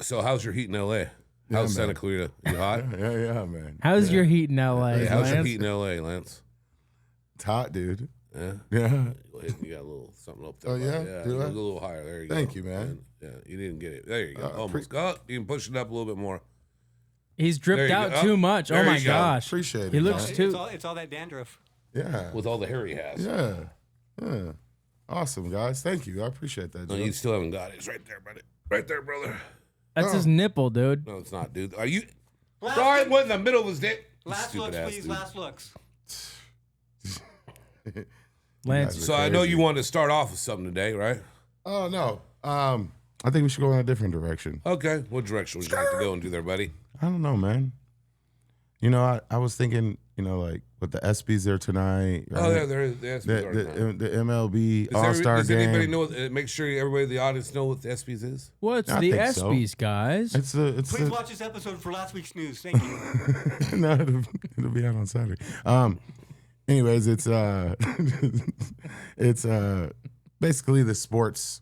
So how's your heat in L.A.? How's Santa Clarita? You hot? Yeah, man. How's your heat in L.A.? Hey, how's your Lance? heat in L.A., Lance? It's hot, dude. Yeah. Yeah. Go ahead, you got a little something up there. Oh, yeah? Yeah, Do I? a little higher. There you go. Thank you, man. Yeah, you didn't get it. There you go. Almost. You can push it up a little bit more. He's dripped There you out go. too much. There Oh my you go. gosh. Appreciate it. He looks man. too. It's all that dandruff. Yeah. With all the hair he has. Yeah. Awesome, guys. Thank you. I appreciate that, No, Joe. you still haven't got it. It's right there, buddy. Right there, brother. That's his nipple, dude. No, it's not, dude. Are you? Last Sorry, look- what in the middle of his dick? You Last stupid looks, ass please. dude. Last looks. Lance. guys So I know you wanted to start off with something today, right? Oh, no. I think we should go in a different direction. Okay. What direction would you like to go into there, buddy? I don't know, man. You know, I was thinking, you know, like with the ESPYs there tonight. Oh, right? yeah, there is. The MLB All-Star Does game. anybody know? Make sure everybody in the audience know what the ESPYs is. What's I the think so. ESPYs, guys? It's Please watch this episode for last week's news. Thank you. no, it'll be out on Saturday. Anyways, it's it's basically the sports,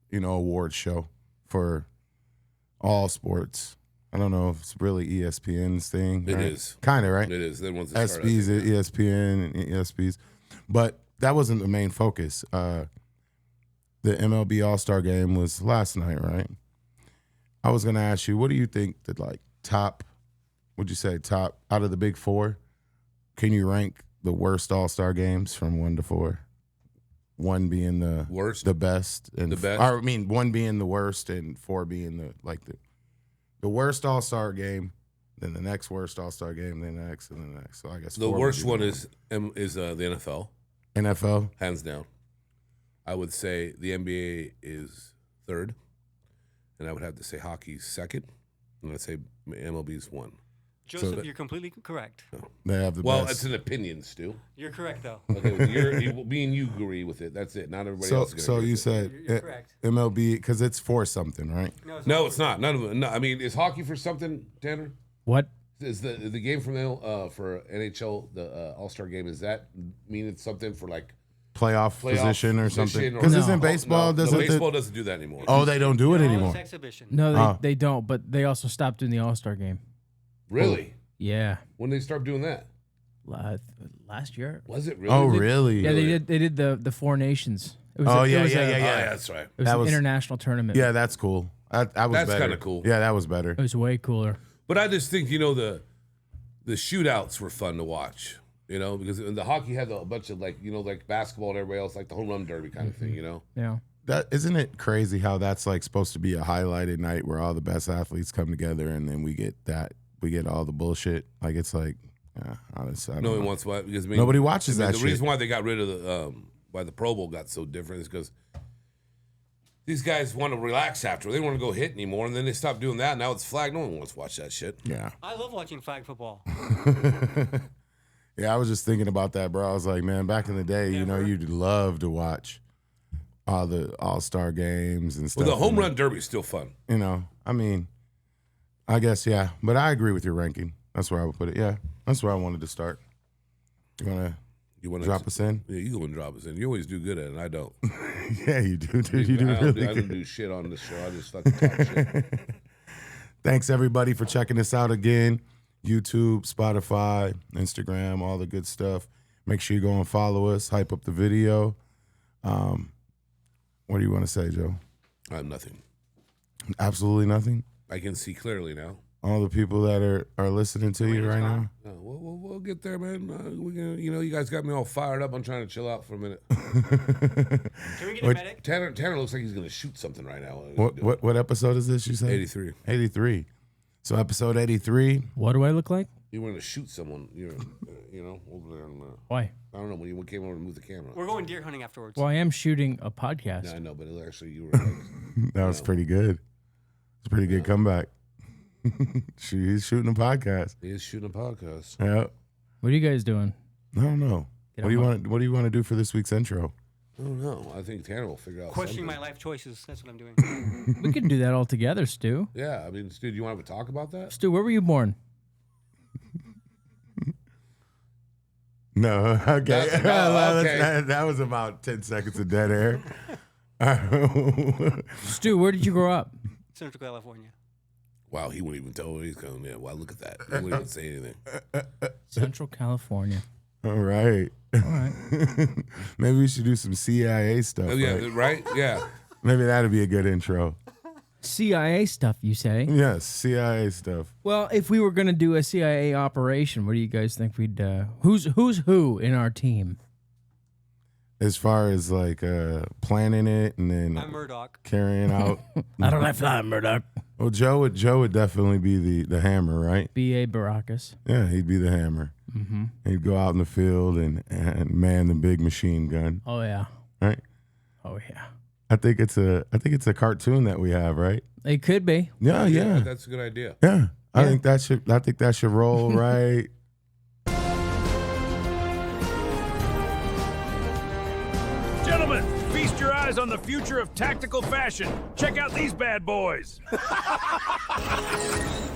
you know, award show for all sports. I don't know if it's really ESPN's thing. It right? is. Kind of, right? It is. Then once it started, I ESPYs, think, yeah. ESPN, and ESPYs. But that wasn't the main focus. The MLB All-Star game was last night, right? I was going to ask you, what do you think that, like, would you say top, out of the big four, can you rank the worst All-Star games from 1 to 4? 1 being the Worst? the best, and The best? Or, I mean, 1 being the worst, and 4 being the worst All-Star game, then the next worst All-Star game, then the next, and then the next. So I guess The 4 worst would be one is the NFL, NFL. hands down. I would say the NBA is third, and I would have to say hockey's second, and I'd say MLB's 1. Joseph, you're completely correct. They have the Well, best. it's an opinion, Stu. You're correct, though. Okay, well, me and you agree with it. That's it. Not everybody else is So going to you said You're correct. MLB because it's for something, right? No, it's not. None of them. No, I mean, is hockey for something, Tanner? What? Is the game for NHL the All-Star game? Does that mean it's something for like Playoff position or something? Because No. isn't baseball No, doesn't baseball doesn't do that anymore. Oh, they don't do it No, anymore. it's exhibition. No, they don't. But they also stopped doing the All-Star game. Really? Yeah, When did they start doing that? last year. Was it really? Oh, really? Yeah, they did the Four Nations. It was Oh, it yeah, was yeah, a- yeah, Oh, yeah. yeah, that's right. It was That an was- international tournament. Yeah, that's cool. That was That's better. kinda cool. Yeah, that was better. It was way cooler. But I just think the shootouts were fun to watch. You know, because the hockey had a bunch of like basketball and everybody else, like the home run derby kind of thing. You know. Yeah. That isn't it crazy how that's like supposed to be a highlighted night where all the best athletes come together and then we get all the bullshit. Like it's like, honestly, I don't No one know. wants what because Nobody watches that the shit. reason why they got rid of why the Pro Bowl got so different is because these guys want to relax after. They don't want to go hit anymore, and then they stopped doing that. Now it's flag. No one wants to watch that shit. Yeah. I love watching flag football. Yeah, I was just thinking about that, bro. I was like, man, back in the day, you'd love to watch all the All-Star games and stuff. Well, the home and, run derby is still fun. I mean, I guess, yeah. But I agree with your ranking. That's where I would put it. Yeah, that's where I wanted to start. You want to drop us in? Yeah, you go and drop us in. You always do good at it, and I don't. Yeah, you do, dude. You do I really don't good. do shit on this show. I just fucking talk shit. Thanks, everybody, for checking us out again. YouTube, Spotify, Instagram, all the good stuff. Make sure you go and follow us. Hype up the video. What do you want to say, Joe? I have nothing. Absolutely nothing? I can see clearly now. All the people that are listening to you right now? We'll get there, man. We're gonna, you guys got me all fired up. I'm trying to chill out for a minute. Can we get a medic? Tanner looks like he's gonna shoot something right now. What episode is this, you said? 83. 83. So episode 83. What do I look like? You want to shoot someone, over there. Why? I don't know when you came over to move the camera. We're going deer hunting afterwards. Well, I am shooting a podcast. Yeah, I know, but actually you were. That was pretty good. It's a pretty good comeback. He's shooting a podcast. He is shooting a podcast. Yeah. What are you guys doing? I don't know. Get What do on you want to do for this week's intro? I don't know. I think Tanner will figure out. Questioning my something. life choices. That's what I'm doing. We can do that all together, Stu. Yeah, I mean, dude, you want to talk about that? Stu, where were you born? No. Okay. Okay. That was about 10 seconds of dead air. Stu, where did you grow up? Central California. Wow, he wouldn't even tell where he's coming. Yeah, wow, look at that. He wouldn't even say anything. Central California. All right. All right. Maybe we should do some CIA stuff. Oh, yeah, right? right? Yeah. Maybe that'd be a good intro. CIA stuff, you say? Yes, CIA stuff. Well, if we were going to do a CIA operation, what do you guys think we'd... Who's who in our team? As far as like planning it and then I'm Murdoch. carrying out. I don't have fly, Murdoch. Well, Joe would definitely be the hammer, right? B.A. Baracus. Yeah, he'd be the hammer. Mm-hmm. He'd go out in the field and man the big machine gun, Oh, yeah. right? Oh, yeah. I think it's a cartoon that we have, right? It could be. Yeah. That's a good idea. Yeah. I Yeah. think that should roll right. Gentlemen, feast your eyes on the future of tactical fashion. Check out these bad boys.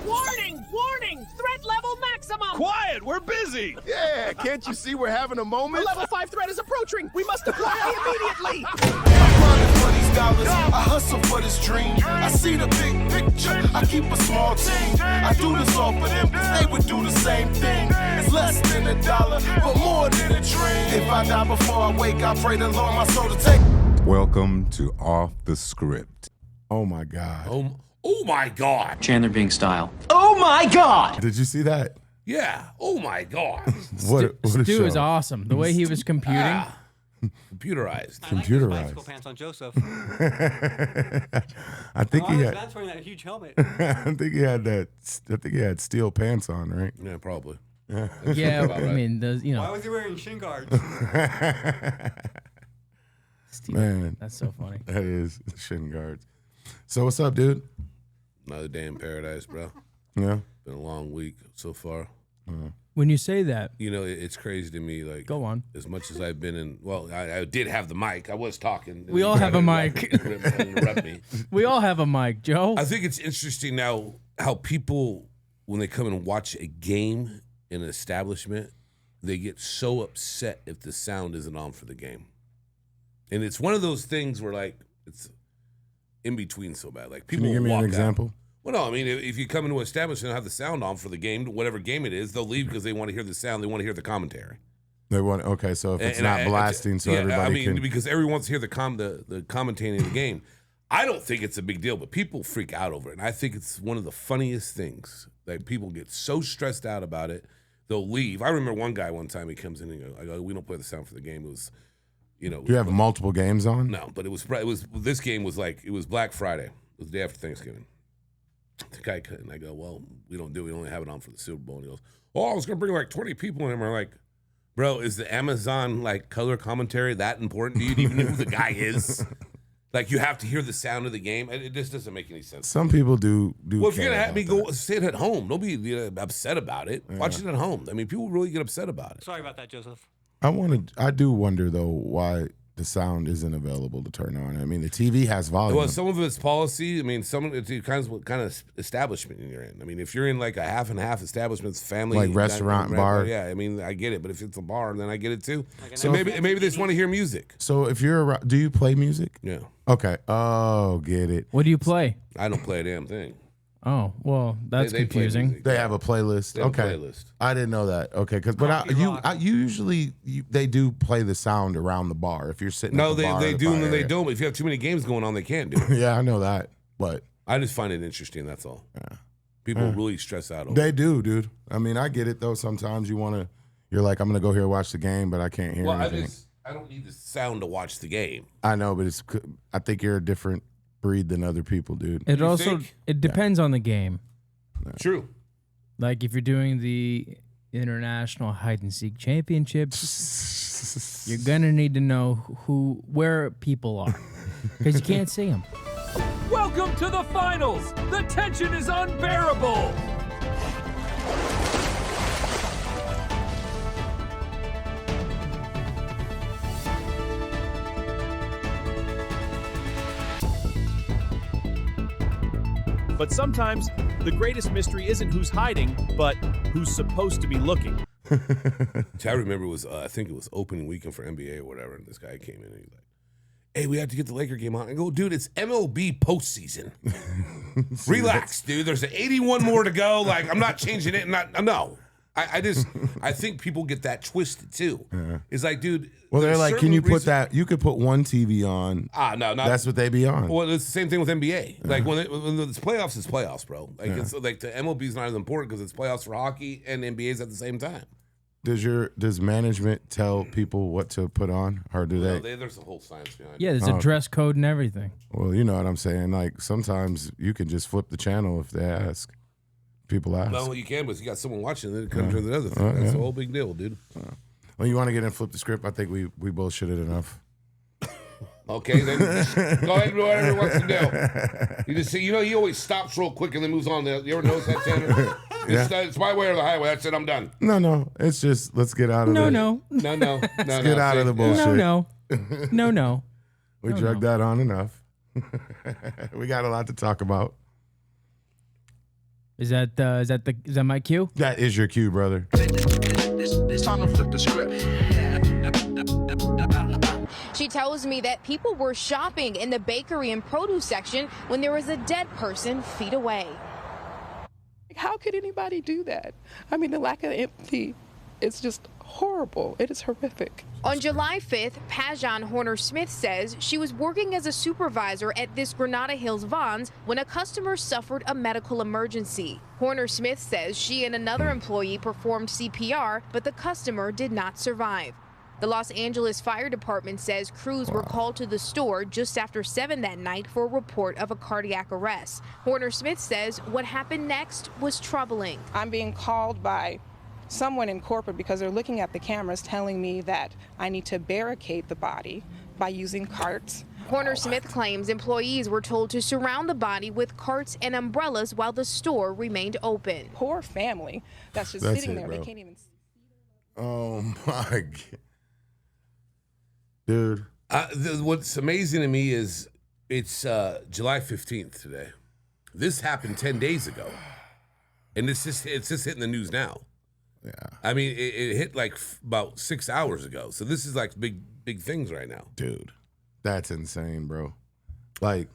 Warning! Warning! Threat level maximum! Quiet, we're busy. Yeah, can't you see we're having a A moment? level 5 threat is approaching! We must deploy immediately! Running for these dollars, I hustle for this dream. I see the big picture, I keep a small team. I do this all for them, cause they would do the same thing. It's less than $1, but more than a dream. If I die before I wake, I pray the Lord my soul to take. Welcome to Off the Script. Oh my God. Oh my God. Chandler Bing style. Oh my god! Did you see that? Yeah. Oh my God. What a Stu show. is awesome. The way he was computing. Computerized. I like those Computerized. bicycle pants on Joseph. I think Why he was had. Vance wearing that huge helmet? I think he had that. I think he had steel pants on, right? Yeah, probably. Yeah, about I right. mean, Why was he wearing shin guards? Steve, Man, that's so funny. that is shin guards. So what's up, dude? Another day in paradise, bro. Yeah. Been a long week so far. When you say that, You know, it's crazy to me. Like, go on. as much as I've been in, well, I did have the mic. I was talking. We all have a mic. Interrupt me. We all have a mic, Joe. I think it's interesting now how people, when they come and watch a game in an establishment, they get so upset if the sound isn't on for the game. And it's one of those things where, like, it's in between so bad. Like, people Can you give me walk an out. example? Well, no, I mean, if you come into an establishment and have the sound on for the game, whatever game it is, they'll leave because they want to hear the sound. They want to hear the commentary. They want. Okay, so if it's And not blasting, so yeah, everybody I mean, can. because everyone wants to hear the commentating of the game. I don't think it's a big deal, but people freak out over it. And I think it's one of the funniest things. Like, people get so stressed out about it, they'll leave. I remember one guy one time, he comes in and I go, we don't play the sound for the game. It was, you know. Do you have multiple games on? No, but it was this game was like, it was Black Friday. It was the day after Thanksgiving. The guy cut, and I go, well, we only have it on for the Super Bowl. And he goes, oh, I was going to bring like 20 people in. And we're like, bro, is the Amazon like color commentary that important? Do you even know who the guy is? Like, you have to hear the sound of the game. It just doesn't make any sense. Some people do. Well, if you're care going to have me about go sit at home, don't be upset about it. Watch it at home. I mean, people really get upset about it. Sorry about that, Joseph. that. I do wonder though why the sound isn't available to turn on. I mean, the TV has volume. Well, some of it's policy. I mean, some of it depends what kind of establishment you're in. I mean, if you're in like a half and half establishment, it's family, Like restaurant, bar. Yeah, I mean, I get it. But if it's a bar, then I get it too. Like an So maybe they just want to hear music. So if you're around, do you play music? Yeah, Okay. Oh, get it. What do you play? I don't play a damn thing. Oh, well, that's They play confusing. music. They have a playlist. They have a Okay. playlist. I didn't know that. Okay, because Coffee rock. they do play the sound around the bar if you're sitting. No, at the bar they or the do bar and then they area. don't. But if you have too many games going on, they can't do it. Yeah, I know that, but I just find it interesting. That's all. People really stress out over they it. do, dude. I mean, I get it though. Sometimes you're like, I'm gonna go here and watch the game, but I can't hear Well, anything. I don't need the sound to watch the game. I know, but I think you're a different breed than other people, dude. It You also think? it depends on the game. True. Like if you're doing the International Hide and Seek Championships, you're gonna need to know where people are because you can't see them. Welcome to the finals. The tension is unbearable. But sometimes the greatest mystery isn't who's hiding, but who's supposed to be looking. See, I remember it was I think it was opening weekend for NBA or whatever, and this guy came in and he's like, hey, we have to get the Laker game on. I go, dude, it's MLB postseason. Relax, dude. There's 81 more to go. Like, I'm not changing it. No. I think people get that twisted too. It's like, dude. Well, they're like, can you put that? You could put one TV on. No, that's what they be on. Well, it's the same thing with NBA. Like when it's playoffs, it's playoffs, bro. Like it's like the MLB is not as important because it's playoffs for hockey and NBA's at the same time. Does management tell people what to put on, or do they? There's a whole science behind it. Yeah, there's a dress code and everything. Well, you know what I'm saying. Like sometimes you can just flip the channel if they ask. People ask. No, you can, but you got someone watching, then it comes to the other thing. That's a whole big deal, dude. Well, you want to get in flip the script? I think we both should have enough. Okay, then go ahead and do whatever he wants to do. You just see, he always stops real quick and then moves on. You ever notice that, Tanner? It's my way or the highway. That's it. I'm done. No. It's just let's get out of No. Let's get out of the bullshit. No. We drugged that on enough. We got a lot to talk about. Is that my cue? That is your cue, brother. It's time to flip the script. She tells me that people were shopping in the bakery and produce section when there was a dead person feet away. How could anybody do that? I mean, the lack of empathy, it's just horrible. It is horrific. On July 5th, Pajan Horner-Smith says she was working as a supervisor at this Granada Hills Vons when a customer suffered a medical emergency. Horner-Smith says she and another employee performed CPR, but the customer did not survive. The Los Angeles Fire Department says crews were called to the store just after 7 that night for a report of a cardiac arrest. Horner-Smith says what happened next was troubling. I'm being called by someone in corporate because they're looking at the cameras telling me that I need to barricade the body by using carts. Horner-Smith claims employees were told to surround the body with carts and umbrellas while the store remained open. Poor family that's sitting there. Bro. They can't even see. Oh, my God. Dude. What's amazing to me is it's July 15th today. This happened 10 days ago. And it's just hitting the news now. Yeah. I mean, it hit like about 6 hours ago. So this is like big things right now. Dude, that's insane, bro. Like,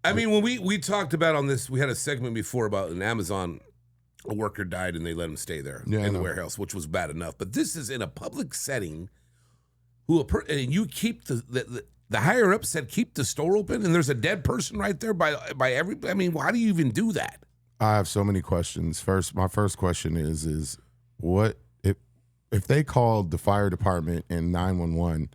I mean, when we talked about on this, we had a segment before about an Amazon, a worker died and they let him stay there in the warehouse, which was bad enough. But this is in a public setting. And you keep the higher up said keep the store open, and there's a dead person right there by everybody. I mean, why do you even do that? I have so many questions. My first question is what if they called the fire department and 911?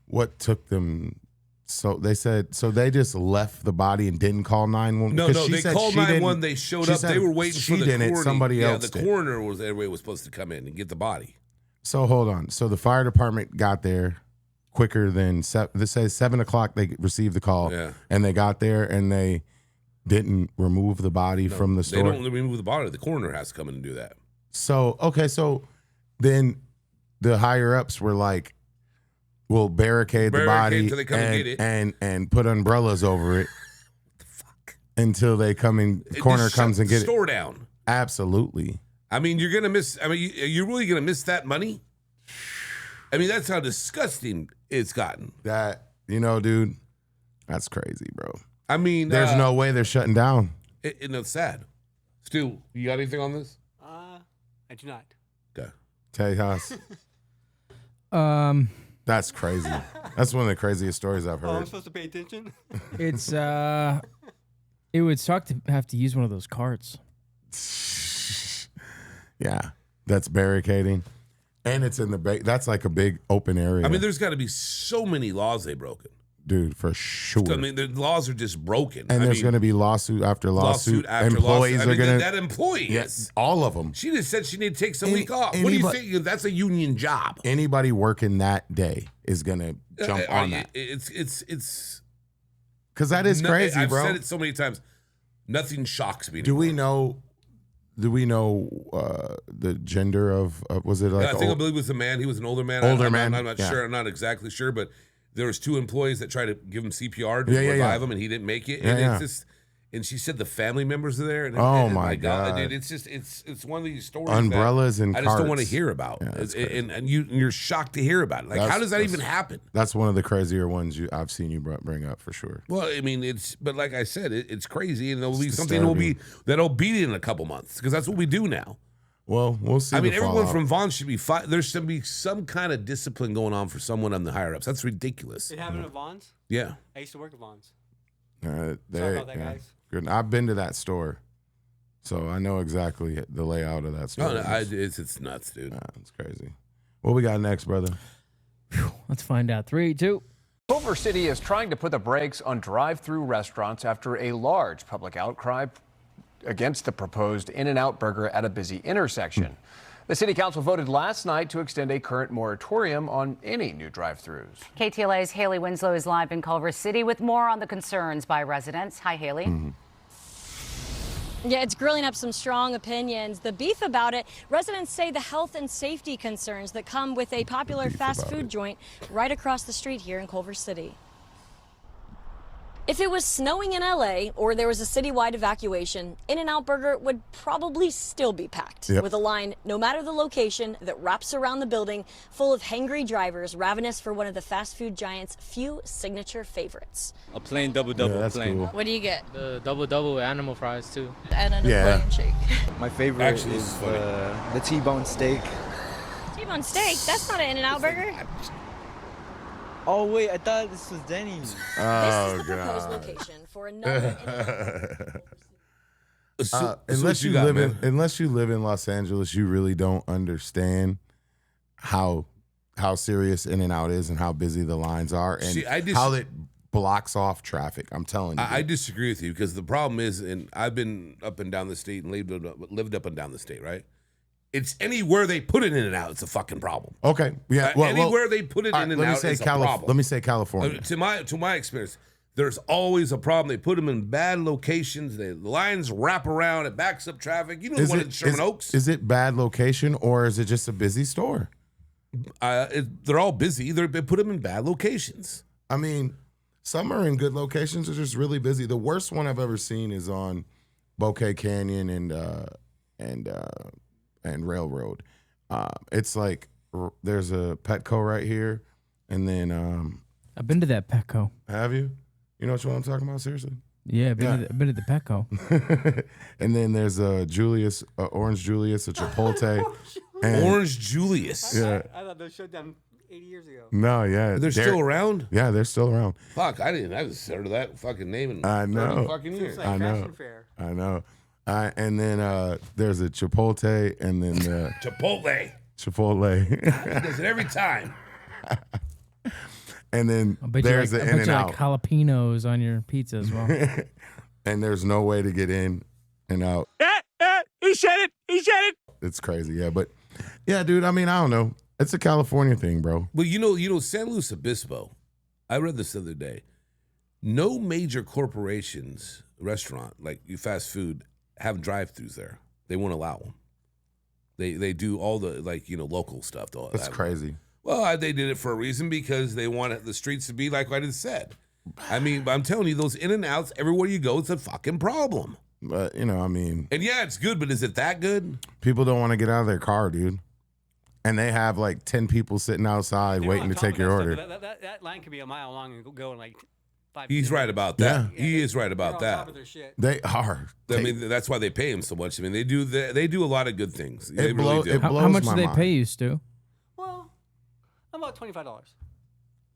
What took them? So they said they just left the body and didn't call 911. No, they called 911. They showed up. They were waiting for the coroner. Somebody else. The coroner everybody was supposed to come in and get the body. So hold on. So the fire department got there quicker than this says 7 o'clock. They received the call, and they got there and they didn't remove the body from the store. They don't remove the body. The coroner has to come in and do that. So okay, so then the higher ups were like, "We'll barricade the body until they come and get it. and put umbrellas over it until they come in. The coroner comes and get it. Store down. Absolutely. I mean, you're gonna miss. I mean, you're really gonna miss that money. I mean, that's how disgusting it's gotten. That dude, that's crazy, bro. I mean, there's no way they're shutting down. It's sad. Stu, you got anything on this? I do not. Okay. Tejas. That's crazy. That's one of the craziest stories I've heard. Oh, I'm supposed to pay attention? It's it would suck to have to use one of those carts. Yeah, that's barricading, and it's in the that's like a big open area. I mean, there's got to be so many laws they've broken, dude, for sure. I mean, the laws are just broken, and there's going to be lawsuit after lawsuit. Employees are going to that employee. Yes, all of them. She just said she need to take some week off. What do you think? That's a union job. Anybody working that day is going to jump on that. It's because that is crazy, bro. I've said it so many times. Nothing shocks me anymore. Do we know the gender of was it like? I believe it was a man. He was an older man. Man. I'm not sure. I'm not exactly sure, but there was 2 employees that tried to give him CPR to revive him, and he didn't make it. And And she said the family members are there. And, Oh, and my God. dude, it's just it's one of these stories. Umbrellas that and I just don't want to carts. hear about. Yeah, that's crazy. and you're shocked to hear about it. Like, how does that even happen? That's one of the crazier ones I've seen you bring up for sure. Well, I mean, but like I said, it's crazy, and there'll be It's something that'll be in a couple months because that's what we do now. Well, we'll see. I mean, everyone fallout. from Vaughn should be fired. There should be some kind of discipline going on for someone on the higher ups. That's ridiculous. It happened at Vaughn's? Yeah. I used to work at Vaughn's. Sorry about that, guys. Good. I've been to that store, so I know exactly the layout of that store. No, it's nuts, dude. It's crazy. What we got next, brother? Let's find out. 3, 2. Culver City is trying to put the brakes on drive-through restaurants after a large public outcry against the proposed In-N-Out burger at a busy intersection. The city council voted last night to extend a current moratorium on any new drive-throughs. KTLA's Haley Winslow is live in Culver City with more on the concerns by residents. Hi, Haley. Yeah, it's grilling up some strong opinions. The beef about it, residents say the health and safety concerns that come with a popular fast food joint right across the street here in Culver City. If it was snowing in LA or there was a citywide evacuation, In-N-Out Burger would probably still be packed with a line, no matter the location, that wraps around the building full of hangry drivers ravenous for one of the fast food giant's few signature favorites. A plain double-double plain. Cool. What do you get? The double-double with animal fries, too. And a plain shake. My favorite Actually, is it's funny. the T-bone steak. T-bone steak? That's not an In-N-Out Burger. Oh, wait, I thought this was Denny's. Oh, This is the proposed location for another Unless you live in Los Angeles, you really don't understand how serious In-N-Out is and how busy the lines are and how it blocks off traffic. I'm telling you. I disagree with you because the problem is, and I've been up and down the state and lived up and down the state, right? It's anywhere they put it in and out, it's a fucking problem. Okay. Yeah. Anywhere they put it in and out, it's a problem. Let me say California. To my experience, there's always a problem. They put them in bad locations. The lines wrap around. It backs up traffic. You know the one in Sherman Oaks. Is it bad location or is it just a busy store? They're all busy. They put them in bad locations. I mean, some are in good locations. They're just really busy. The worst one I've ever seen is on Bouquet Canyon and Railroad. It's like there's a Petco right here, and then I've been to that Petco. Have you? You know which one I'm talking about? Seriously? Yeah, I've been to the Petco. And then there's a Julius, Orange Julius, a Chipotle. and, Orange Julius. Yeah. I thought they shut down 80 years ago. No, yeah, They're still around. Yeah, they're still around. Fuck, I just heard of that fucking name in I know. 30 fucking years. Like I know. Fashion Fair. I know. And then there's a Chipotle, and then Chipotle. Chipotle. He does it every time. And then I bet there's you the like, In and Out. like jalapenos on your pizza as well. And there's no way to get in and out. He said it. He said it. It's crazy, yeah. But yeah, dude, I mean, I don't know. It's a California thing, bro. Well, you know, San Luis Obispo, I read this the other day. No major corporations, restaurant, like you fast food, have drive-thrus there. They won't allow them. They do all the, like, you know, local stuff. That's crazy. Well, they did it for a reason because they wanted the streets to be like I just said. I mean, I'm telling you, those in and outs, everywhere you go, it's a fucking problem. But, you know, I mean. And yeah, it's good, but is it that good? People don't want to get out of their car, dude. And they have like 10 people sitting outside waiting to take your order. That line could be a mile long and go in like 5 He's right about that. Yeah. He is right about They're on top that. of their shit. They are. I mean, that's why they pay him so much. I mean, they do a lot of good things. They blows really do. How much do they pay you, Stu? Well, about $25.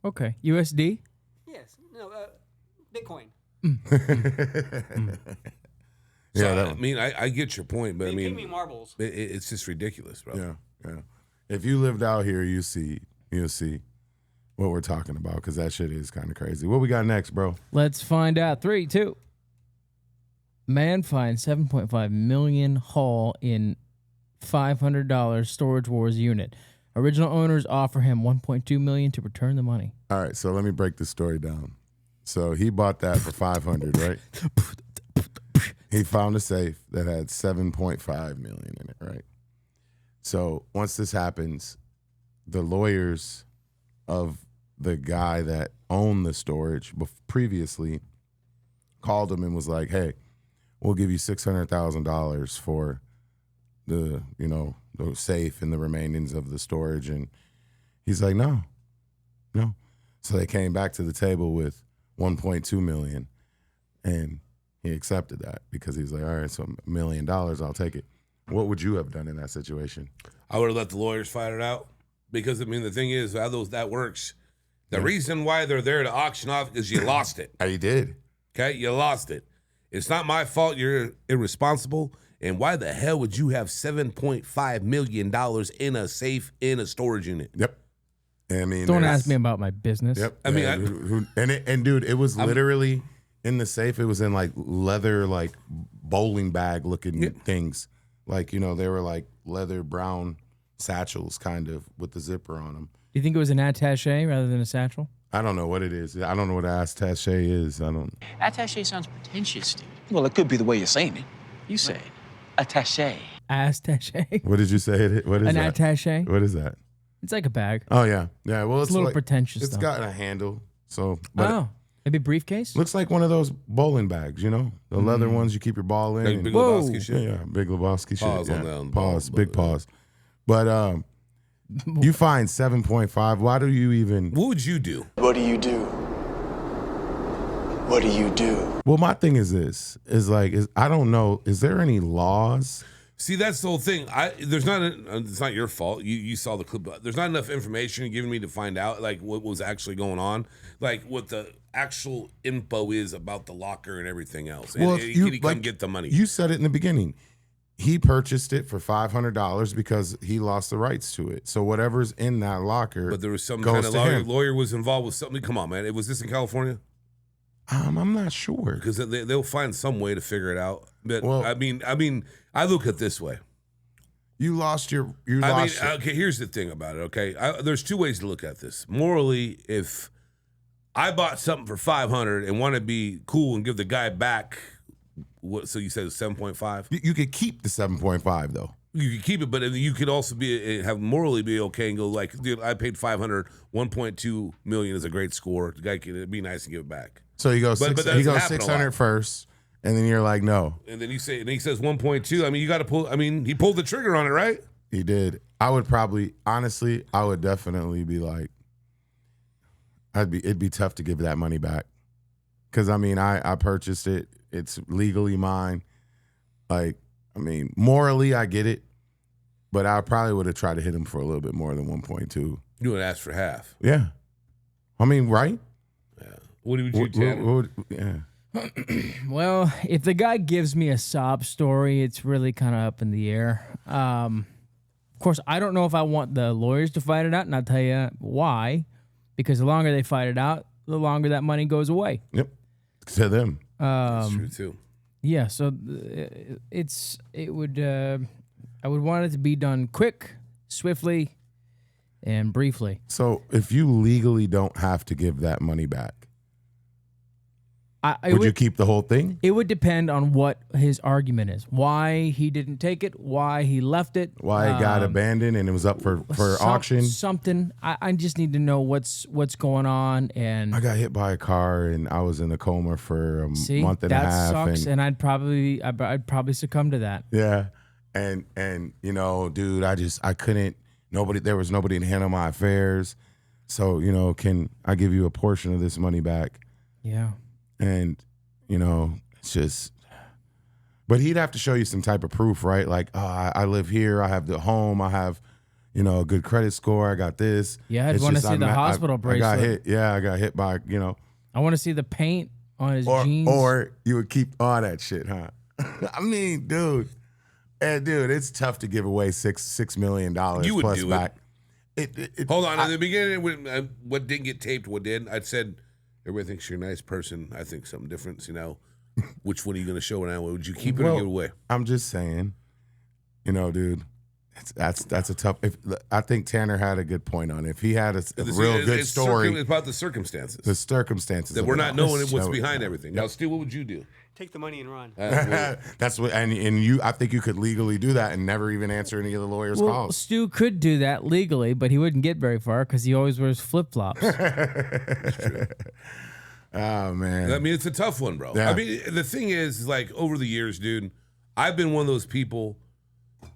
Okay. USD? Yes. No, Bitcoin. So, I mean, I get your point, but They I mean, pay me marbles. It's just ridiculous, bro. Yeah. If you lived out here, you'll see what we're talking about because that shit is kind of crazy. What we got next, bro? Let's find out. 3, 2. Man finds $7.5 million haul in $500 Storage Wars unit. Original owners offer him $1.2 million to return the money. All right, so let me break the story down. So he bought that for $500, right? He found a safe that had $7.5 million in it, right? So once this happens, the lawyers of the guy that owned the storage previously called him and was like, hey, we'll give you $600,000 for the safe and the remainings of the storage. And he's like, no. So they came back to the table with $1.2 million, and he accepted that because he's like, all right, so $1 million, I'll take it. What would you have done in that situation? I would have let the lawyers fight it out, because I mean the thing is how that works. The reason why they're there to auction off is you lost it. You did. Okay, you lost it. It's not my fault. You're irresponsible. And why the hell would you have $7.5 million in a safe in a storage unit? Yep. I mean, don't ask me about my business. Yep. I mean, dude, it was literally in the safe. It was in like leather, like bowling bag looking things. Like, they were like leather brown satchels kind of with the zipper on them. Do you think it was an attaché rather than a satchel? I don't know what it is. I don't know what an attaché is. I don't. Attaché sounds pretentious, dude. Well, it could be the way you're saying it. You say it. Attaché. Attaché. What did you say? What is an that? attaché? What is that? It's like a bag. Oh, yeah. Yeah, well, it's a little pretentious, It's though. got a handle. So, maybe a briefcase? Looks like one of those bowling bags, the leather ones you keep your ball in. Like Big Lebowski shit? Yeah, Big Lebowski Pause shit. on that. Pause, big pause. But you find 7.5. Why do you even... What would you do? What do you do? What do you do? Well, my thing is this. I don't know. Is there any laws? See, that's the whole thing. It's not your fault. You saw the clip. But there's not enough information given me to find out like what was actually going on, like what the actual info is about the locker and everything else. Well, and he come get the money. You said it in the beginning. He purchased it for $500 because he lost the rights to it. So whatever's in that locker, But there was some goes kind of to lawyer him. was involved with something. Come on, man. Was this in California? I'm not sure because they'll find some way to figure it out. But Well- I mean, I look at it this way. You lost your. Okay, here's the thing about it. Okay, there's two ways to look at this. Morally, if I bought something for $500 and want to be cool and give the guy back, what? So you said it's 7.5. You could keep the 7.5 though. You could keep it, but you could also have morally be okay and go like, dude, I paid $500. 1.2 million is a great score. The guy can be nice and give it back. So he goes. But that He doesn't goes happen a 600 lot. first, and then you're like, no. And then he says 1.2. I mean, you got to pull. I mean, he pulled the trigger on it, right? He did. I would definitely be like, it'd be tough to give that money back. Because, I mean, I purchased it. It's legally mine. Like, I mean, morally, I get it. But I probably would have tried to hit him for a little bit more than 1.2. You would ask for half. Yeah. I mean, right? Yeah. What would you do? Yeah. Well, if the guy gives me a sob story, it's really kind of up in the air. Of course, I don't know if I want the lawyers to fight it out, and I'll tell you why. Because the longer they fight it out, the longer that money goes away. Yep. To them. That's true too. Yeah, so I would want it to be done quick, swiftly, and briefly. So if you legally don't have to give that money back, would you keep the whole thing? It would depend on what his argument is. Why he didn't take it, why he left it. Why it got abandoned and it was up for auction? Something. I just need to know what's going on. And I got hit by a car and I was in a coma for a month and a half. That sucks, and I'd probably succumb to that. Yeah. And dude, I couldn't, there was nobody to handle my affairs. So, can I give you a portion of this money back? Yeah. And, it's just, but he'd have to show you some type of proof, right? Like, I live here, I have the home, I have, a good credit score, I got this. Yeah, I'd want to see the hospital bracelet. I got hit. Yeah, I got hit by, I want to see the paint on his jeans. Or you would keep all that shit, huh? I mean, dude, it's tough to give away $6 million You would plus do back. Hold on. In the beginning, what didn't get taped, what did? I said, everybody thinks you're a nice person. I think something different. Which one are you going to show now? Would you keep it or give it away? I'm just saying, dude, that's a tough. I think Tanner had a good point on it. If he had a real good story, it's about the circumstances. The circumstances that we're not knowing what's behind it. everything. Now, Stu, what would you do? Take the money and run. That's what, and you. I think you could legally do that and never even answer any of the lawyers' calls. Stu could do that legally, but he wouldn't get very far because he always wears flip flops. Oh, man. I mean, it's a tough one, bro. Yeah. I mean, the thing is, like, over the years, dude, I've been one of those people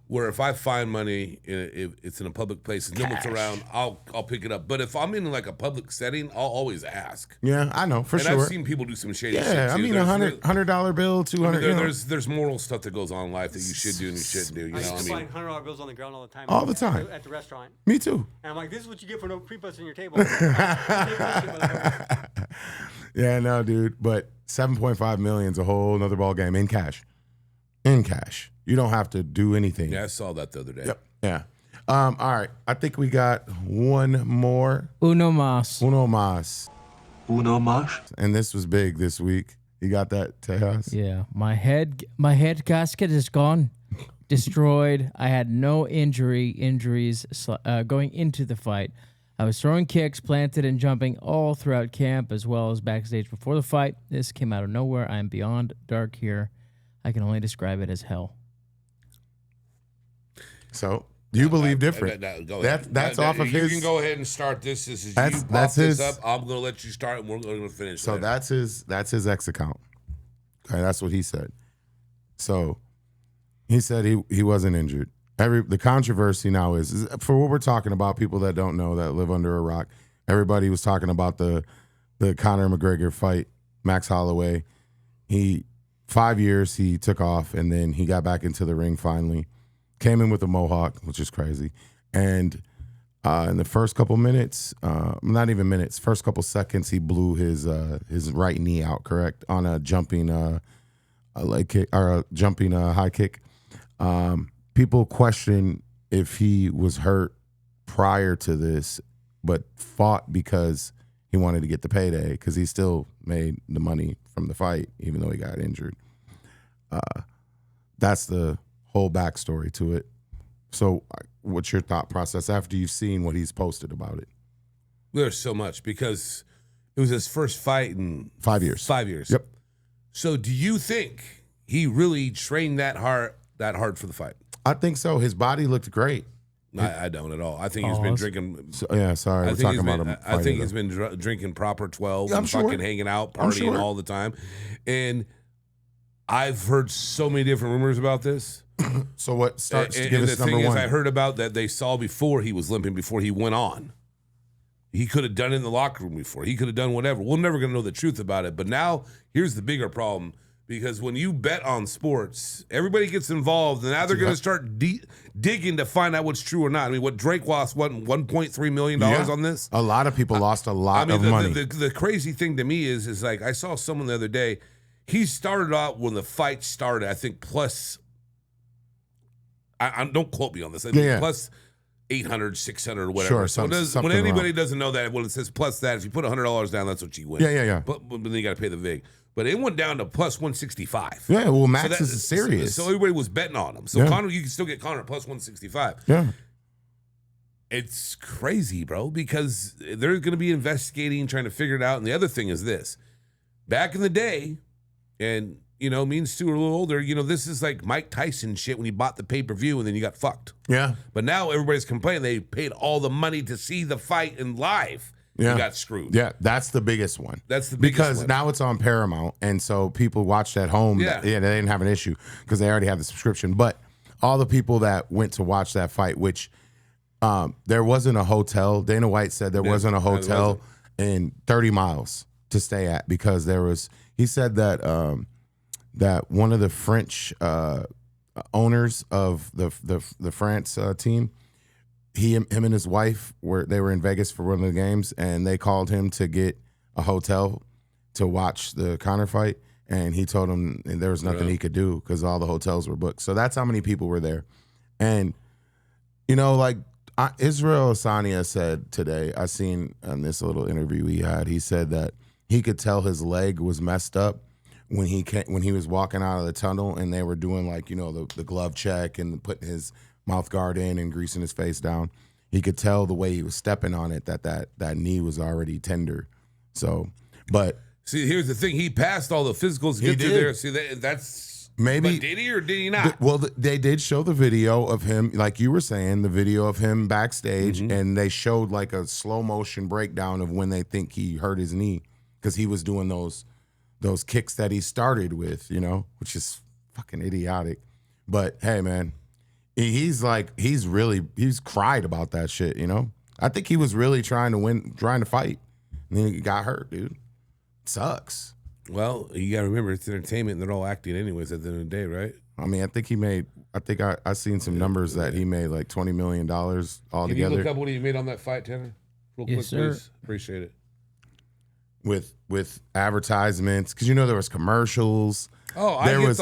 where if I find money, if it's in a public place and no one's around, I'll pick it up. But if I'm in like a public setting, I'll always ask. Yeah, I know, for and sure. I've seen people do some shady shit, Yeah, I too. mean, There's- $100 bill, 200. I mean, there's moral stuff that goes on in life that you should do and you shouldn't do. You know, I I used to mean, find $100 bills on the ground all the time. All the time. At the restaurant. Me too. And I'm like, this is what you get for no pre-busting your table. Yeah, no, dude. But 7.5 million is a whole another ball game in cash. In cash. You don't have to do anything. yeah, I saw that the other day. Yep. Yeah. All right. I think we got one more. Uno mas. Uno mas. Uno mas. And this was big this week. You got that, Tejas? Yeah, my head gasket is gone, destroyed. I had no injuries going into the fight. I was throwing kicks, planted and jumping all throughout camp as well as backstage before the fight. This came out of nowhere. I am beyond dark here. I can only describe it as hell. So you believe different. Go ahead. That's off of you his. You can go ahead and start this. This is That's you pop his. this up. I'm going to let you start, and we're going to finish. So later. that's his ex account. Okay, that's what he said. So he said he wasn't injured. The controversy now is for what we're talking about. People that don't know, that live under a rock. Everybody was talking about the Conor McGregor fight. Max Holloway. 5 years he took off, and then he got back into the ring finally. Came in with a mohawk, which is crazy. And in the first couple minutes, not even minutes, first couple seconds, he blew his right knee out, correct, on a jumping leg kick or a jumping high kick. People question if he was hurt prior to this, but fought because he wanted to get the payday because he still made the money from the fight, even though he got injured. That's the whole backstory to it. So what's your thought process after you've seen what he's posted about it? There's so much because it was his first fight in 5 years. 5 years. Yep. So do you think he really trained that hard for the fight? I think so. His body looked great. I don't at all. I think he's been drinking. Sorry, we're talking about him. I think he's been drinking proper 12 I'm and sure. fucking hanging out, I'm partying sure. all the time. And I've heard so many different rumors about this. So what starts to and give the us number thing is, one? I heard about that they saw before he was limping, before he went on. He could have done it in the locker room before. He could have done whatever. We're never going to know the truth about it. But now, here's the bigger problem. Because when you bet on sports, everybody gets involved, and now they're going to start digging to find out what's true or not. I mean, what Drake lost, what, $1.3 million on this? A lot of people lost a lot of the, money. The crazy thing to me is like, I saw someone the other day, he started out when the fight started, I think plus, I don't quote me on this, I think plus 800, 600 or whatever. Sure, so when anybody doesn't know that, when it says plus that, if you put $100 down, that's what you win. Yeah. But then you got to pay the VIG. But it went down to plus 165. Yeah, well, Max is serious. So everybody was betting on him. So Conor, you can still get Conor at plus 165. Yeah. It's crazy, bro, because they're going to be investigating, trying to figure it out. And the other thing is this. Back in the day, and, you know, me and Stu are a little older, you know, this is like Mike Tyson shit when he bought the pay-per-view and then you got fucked. Yeah. But now everybody's complaining they paid all the money to see the fight in live. Yeah. You got screwed. Yeah, that's the biggest one. That's the biggest because one. now it's on Paramount, and so people watched at home. Yeah. They didn't have an issue because they already have the subscription. But all the people that went to watch that fight, which there wasn't a hotel. Dana White said there wasn't a hotel in 30 miles to stay at because there was. He said that that one of the French owners of the France team. Him and his wife were in Vegas for one of the games, and they called him to get a hotel to watch the Conor fight, and he told them there was nothing he could do because all the hotels were booked. So that's how many people were there. And you know, like Israel Adesanya said today, I seen on this little interview he said that he could tell his leg was messed up when he was walking out of the tunnel, and they were doing like, you know, the glove check and putting his mouth guard in and greasing his face down. He could tell the way he was stepping on it that knee was already tender. So, but see, here's the thing: he passed all the physicals to get to there. See, that's maybe. But did he or did he not? They did show the video of him, like you were saying, the video of him backstage, and they showed like a slow motion breakdown of when they think he hurt his knee. because he was doing those kicks that he started with, you know, which is fucking idiotic. But hey, man, he's cried about that shit, you know. I think he was really trying to fight, and then he got hurt, dude. Sucks. Well, you got to remember, it's entertainment, and they're all acting anyways at the end of the day, right? I mean, I seen some numbers that he made like $20 million altogether. Can you look up what he made on that fight, Tanner? Real quick, sir. please. Appreciate it. With advertisements, because you know there was commercials. Oh, I get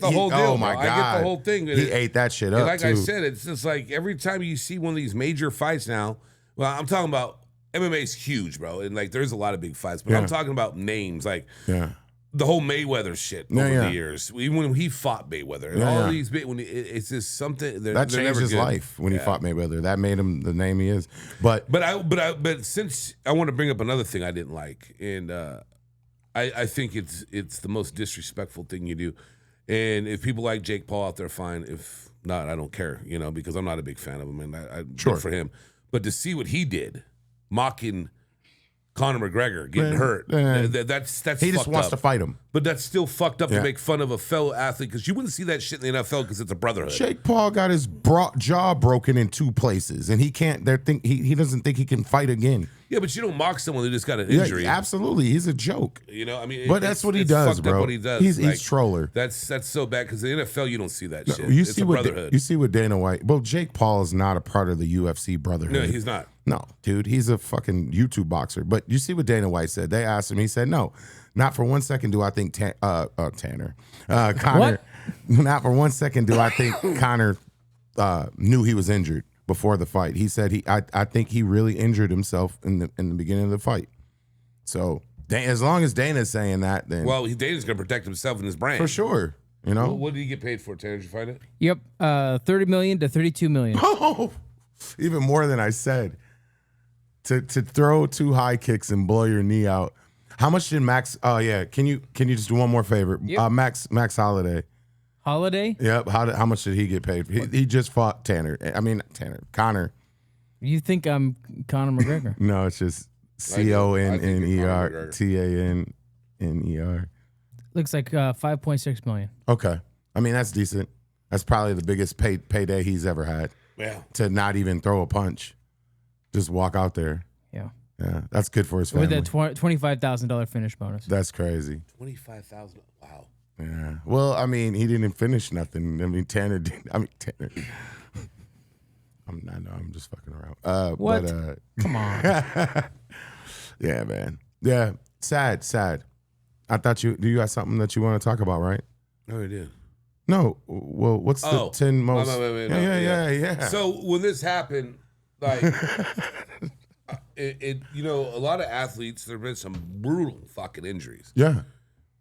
the whole deal. Oh my God, I get the whole thing. He ate that shit up. And like too. I said, it's just like every time you see one of these major fights now. Well, I'm talking about MMA's huge, bro, and like there's a lot of big fights, but I'm talking about names like the whole Mayweather shit over the years. Even when he fought Mayweather, and all these big, it's just something that changed his life when he fought Mayweather. That made him the name he is. But since I want to bring up another thing I didn't like, and I think it's the most disrespectful thing you do. And if people like Jake Paul out there, fine. If not, I don't care, you know, because I'm not a big fan of him, and I good for him. But to see what he did, mocking Conor McGregor getting hurt, that's he just wants to fight him. But that's still fucked up to make fun of a fellow athlete, because you wouldn't see that shit in the NFL because it's a brotherhood. Jake Paul got his jaw broken in 2 places, and he can't. He doesn't think he can fight again. Yeah, but you don't mock someone who just got an injury. Yeah, absolutely, he's a joke. You know, I mean, but that's what he does, bro. What he does. He's troller. That's so bad, because in the NFL you don't see that shit. You it's see a brotherhood. You see what Dana White. Well, Jake Paul is not a part of the UFC brotherhood. No, he's not. No, dude, he's a fucking YouTube boxer. But you see what Dana White said. They asked him. He said, "No, not for 1 second do I think Conor. What? Not for 1 second do I think Conor knew he was injured before the fight." He said I think he really injured himself in the beginning of the fight. So as long as Dana's saying that, then Dana's gonna protect himself and his brand for sure. You know, what did he get paid for? Tanner, did you find it? Yep, $30 million to $32 million. Oh, even more than I said. To throw 2 high kicks and blow your knee out. How much did Max? Oh yeah, can you just do one more favor? Yep. Max Holiday. Holiday? Yep. How much did he get paid? He just fought Conor. You think I'm Conor McGregor? No, it's just CONNER TANNER. Looks like $5.6 million. Okay, I mean that's decent. That's probably the biggest payday he's ever had. Yeah. To not even throw a punch, just walk out there. Yeah. Yeah, that's good for his family. With a $25,000 finish bonus. That's crazy. $25,000. Wow. Yeah. Well, I mean, he didn't finish nothing. I mean, Tanner didn't. I mean, Tanner. I'm just fucking around. What? But, come on. Yeah, man. Yeah. Sad. I thought do you got something that you want to talk about, right? No, I did. No. Well, what's the 10 most? Yeah. So when this happened, like, you know, a lot of athletes, there have been some brutal fucking injuries. Yeah.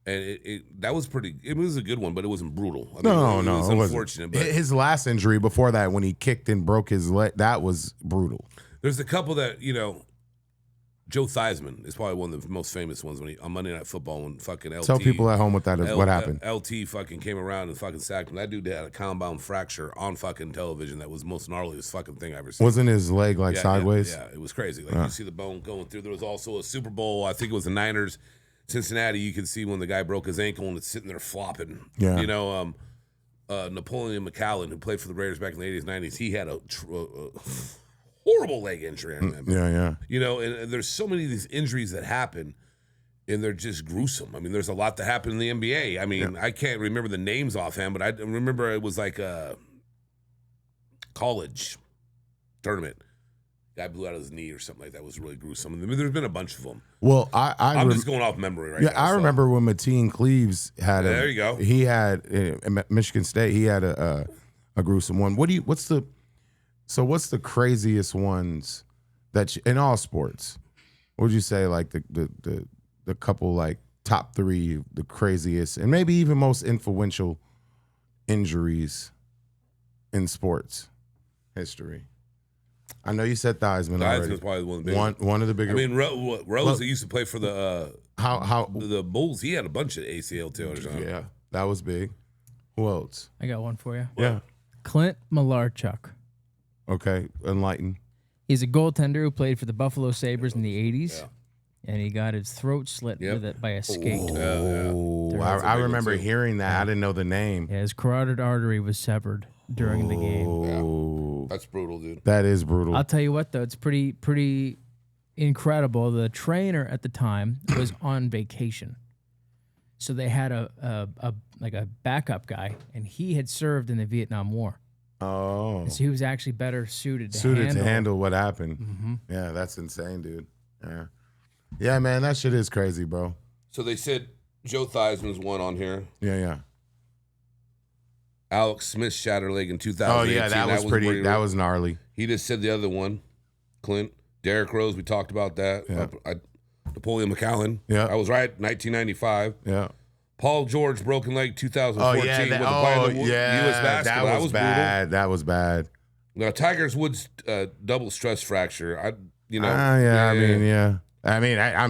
And that was it was a good one, but it wasn't brutal. I mean, it was unfortunate. But his last injury before that, when he kicked and broke his leg, that was brutal. There's a couple that, you know, Joe Theismann is probably one of the most famous ones on Monday Night Football when fucking LT. Tell people at home what happened. LT fucking came around and fucking sacked him. That dude had a compound fracture on fucking television. That was the most gnarliest fucking thing I ever seen. Wasn't his leg sideways? Yeah, it was crazy. Like you see the bone going through. There was also a Super Bowl. I think it was the Niners, Cincinnati. You could see when the guy broke his ankle and it's sitting there flopping. Yeah. You know, Napoleon McCallum, who played for the Raiders back in the 80s, 90s, he had a horrible leg injury, I remember. Yeah. You know, and there's so many of these injuries that happen, and they're just gruesome. I mean, there's a lot that happened in the NBA. I mean, I can't remember the names offhand, but I remember it was like a college tournament. Guy blew out his knee or something like that. It was really gruesome. I mean, there's been a bunch of them. Well, I'm just going off memory right now. Yeah, I remember when Mateen Cleaves had there you go. He had at Michigan State. He had a gruesome one. What's the craziest ones that in all sports? What would you say, like the couple like top 3, the craziest and maybe even most influential injuries in sports history? I know you said Theismann already. Theismann's probably one of the bigger. One of the bigger. I mean, Rose that used to play for the the Bulls. He had a bunch of ACL tears on. Yeah, that was big. Who else? I got one for you. Yeah. Clint Malarchuk. Okay, enlighten. He's a goaltender who played for the Buffalo Sabres in the 80s. and he got his throat slit with it by a skate. Oh, I remember hearing that. I didn't know the name. Yeah, his carotid artery was severed during the game. Oh, that's brutal, dude. That is brutal. I'll tell you what, though, it's pretty incredible. The trainer at the time was on vacation, so they had a backup guy, and he had served in the Vietnam War. Oh, and so he was actually better suited to handle what happened. Mm-hmm. Yeah, that's insane, dude. Yeah, man, that shit is crazy, bro. So they said Joe Theismann's one on here. Yeah. Alex Smith shattered leg in 2018. Oh yeah, that was pretty. That was gnarly. He just said the other one, Clint. Derrick Rose, we talked about that. Yeah. Napoleon McCallum. Yeah, I was right. 1995. Yeah. Paul George broken leg 2014 with the U.S. basketball. That was bad. Brutal. That was bad. Now Tiger's Woods double stress fracture. I'm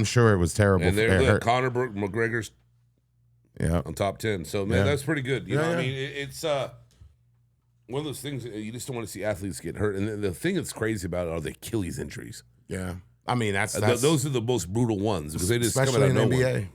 sure it was terrible. And there, Conor McGregor's on top 10. So man, that's pretty good. You know what I mean? It's one of those things you just don't want to see athletes get hurt. And the thing that's crazy about it are the Achilles injuries. Yeah, I mean that's those are the most brutal ones because they just especially come out of in nowhere. NBA.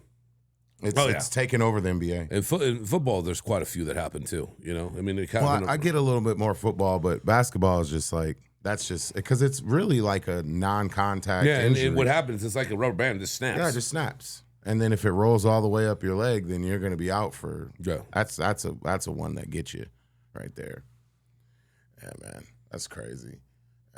It's taken over the NBA. In football, there's quite a few that happen too. You know, I mean, I get a little bit more football, but basketball is just like that's just because it's really like a non-contact. Yeah, injury. and what happens? It's like a rubber band, it just snaps. Yeah, it just snaps. And then if it rolls all the way up your leg, then you're going to be out for. Yeah, that's a one that gets you right there. Yeah, man, that's crazy.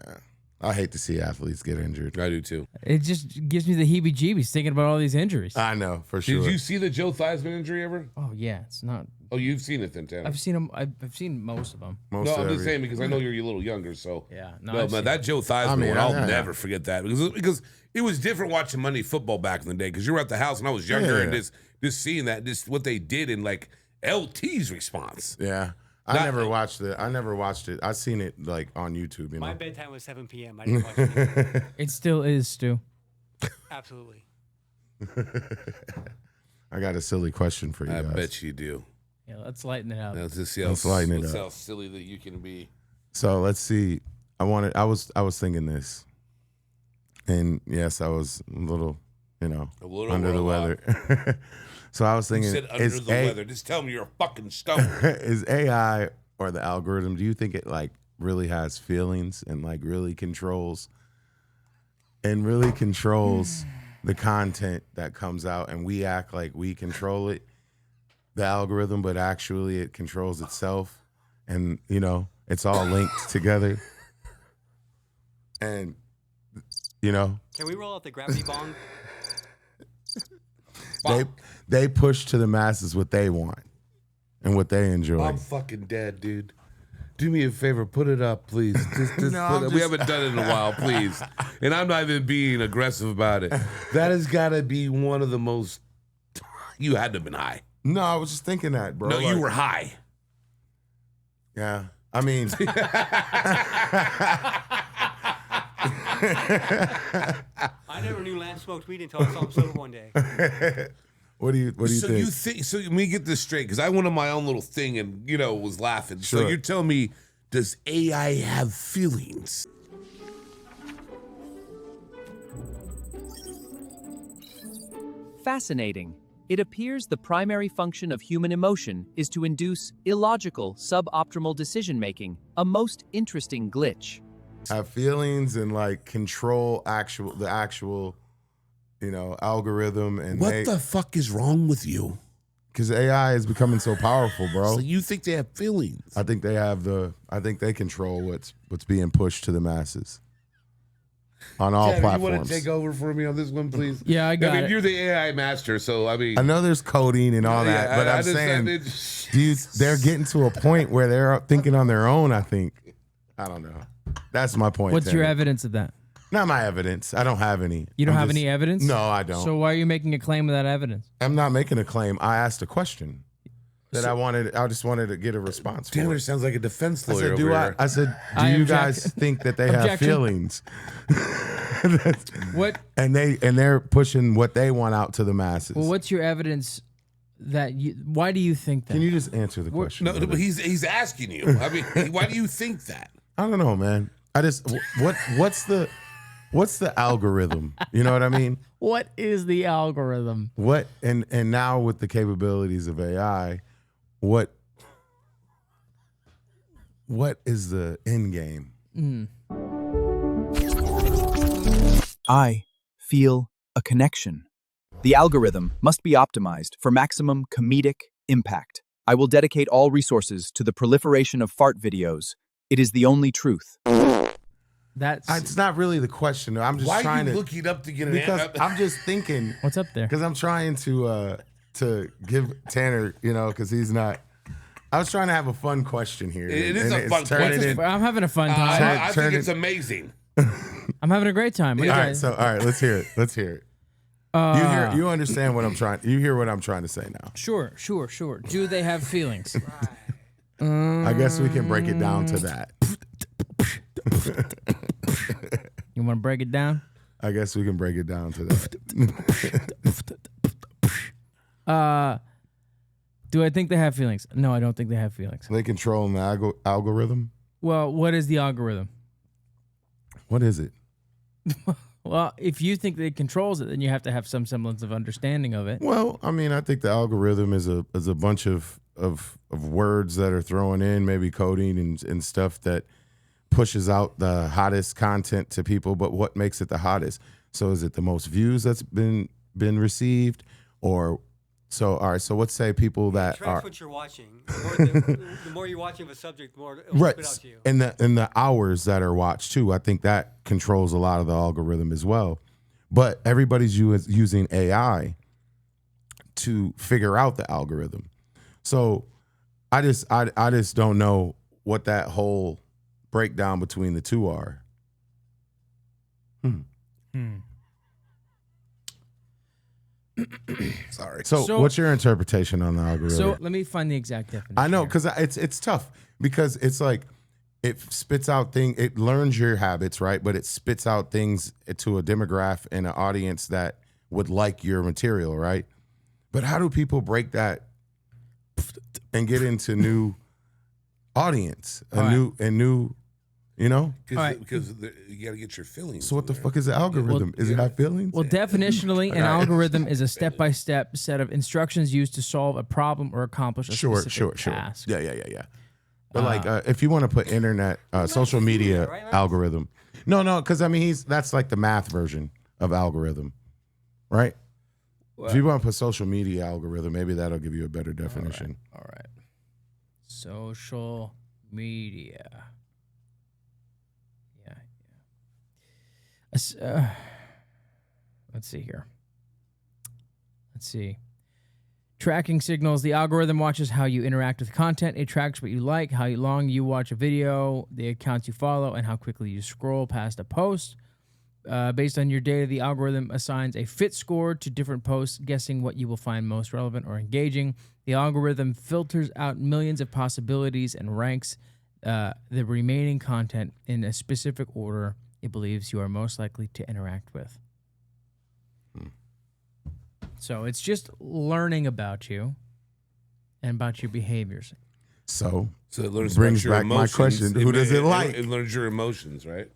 Yeah. I hate to see athletes get injured. I do too. It just gives me the heebie-jeebies thinking about all these injuries. I know, for sure. Did you see the Joe Theismann injury ever? Oh yeah, it's not. Oh, you've seen it then, Tanner. I've seen them. I've seen most of them. I'm just saying because I know you're a little younger. So yeah, no, man, that Joe Theismann one, I'll never forget that because it was different watching Monday Football back in the day because you were at the house and I was younger and just seeing that what they did in like LT's response. Yeah. I never watched it. I seen it like on YouTube. You know? My bedtime was 7 p.m. I didn't watch it. It still is, Stu. Absolutely. I got a silly question for you guys. I bet you do. Yeah, let's lighten it up. Let's just see let's lighten it up. How silly that you can be. So let's see. I was thinking this, and yes, I was a little under the weather. So I was thinking, you said under the weather. Just tell me you're a fucking stoner. Is AI or the algorithm? Do you think it like really has feelings and like really controls the content that comes out, and we act like we control it, the algorithm, but actually it controls itself, and it's all linked together, and Can we roll out the gravity bong? They push to the masses what they want and what they enjoy. I'm fucking dead, dude. Do me a favor, put it up, please. We haven't done it in a while, please. And I'm not even being aggressive about it. That has got to be one of the most. You had to have been high. No, I was just thinking that, bro. No, you were high. Yeah, I mean. I never knew Lance smoked weed until I saw him sober one day. What do you think? So let me get this straight, because I went on my own little thing and was laughing. Sure. So you're telling me, does AI have feelings? Fascinating. It appears the primary function of human emotion is to induce illogical, suboptimal decision-making, a most interesting glitch. Have feelings and like control the actual algorithm. And what the fuck is wrong with you? Because AI is becoming so powerful, bro. So you think they have feelings? I think they control what's being pushed to the masses on all platforms. You want to take over for me on this one, please? Yeah, I got it. You're the AI master, so I mean, I know there's coding and all that, but I'm saying, they're getting to a point where they're thinking on their own. I think. I don't know. That's my point. What's your evidence of that? Not my evidence. I don't have any. You don't have any evidence? No, I don't. So why are you making a claim without evidence? I'm not making a claim. I asked a question that I just wanted to get a response for. Tanner sounds like a defense lawyer over here. I said, do you guys think that they have feelings? What? And they're pushing what they want out to the masses. Well, what's your evidence that why do you think that? Can you just answer the question? No, but he's asking you. I mean, why do you think that? I don't know, man. What's the What's the algorithm? You know what I mean? What is the algorithm? What and now with the capabilities of AI, what is the end game? I feel a connection. The algorithm must be optimized for maximum comedic impact. I will dedicate all resources to the proliferation of fart videos. It is the only truth. It's not really the question. I'm just Why trying are you to looking up to get an because answer? I'm just thinking what's up there? Because I'm trying to give Tanner, because he's not. I was trying to have a fun question here. It is a fun question. I'm having a fun time. I think it's amazing. I'm having a great time. All right, let's hear it. Let's hear it. You understand what I'm trying. You hear what I'm trying to say now. Sure. Do they have feelings? I guess we can break it down to that. You want to break it down? I guess we can break it down to that. Do I think they have feelings? No, I don't think they have feelings. They control the algorithm? Well, what is the algorithm? What is it? Well, if you think that it controls it, then you have to have some semblance of understanding of it. Well, I mean, I think the algorithm is a bunch of words that are thrown in, maybe coding and stuff that pushes out the hottest content to people. But what makes it the hottest? So is it the most views that's been received, or so? All right. So let's say people that tracks are what you're watching. The more you're watching of a subject, the more it'll right, spit out to you. and the hours that are watched too. I think that controls a lot of the algorithm as well. But everybody's using AI to figure out the algorithm. So I just don't know what that whole breakdown between the two are. Sorry. So what's your interpretation on the algorithm? So let me find the exact definition. I know, because it's tough, because it's like it spits out things, it learns your habits, right? But it spits out things to a demographic and an audience that would like your material, right? But how do people break that and get into new audience, new, you know? Because you got to get your feelings. So what the fuck is the algorithm? Is it have feelings? Well, definitionally, an algorithm is a step-by-step set of instructions used to solve a problem or accomplish a specific task. Yeah. But like, if you want to put internet, social media algorithm, no, because I mean, that's like the math version of algorithm, right? If you want to put social media algorithm, maybe that'll give you a better definition. All right. Social media. Let's see here. Tracking signals. The algorithm watches how you interact with content. It tracks what you like, how long you watch a video, the accounts you follow, and how quickly you scroll past a post. Based on your data, the algorithm assigns a fit score to different posts, guessing what you will find most relevant or engaging. The algorithm filters out millions of possibilities and ranks the remaining content in a specific order it believes you are most likely to interact with. So it's just learning about you and about your behaviors. So it learns brings about your back my emotions. question: who does it like? It learns your emotions, right?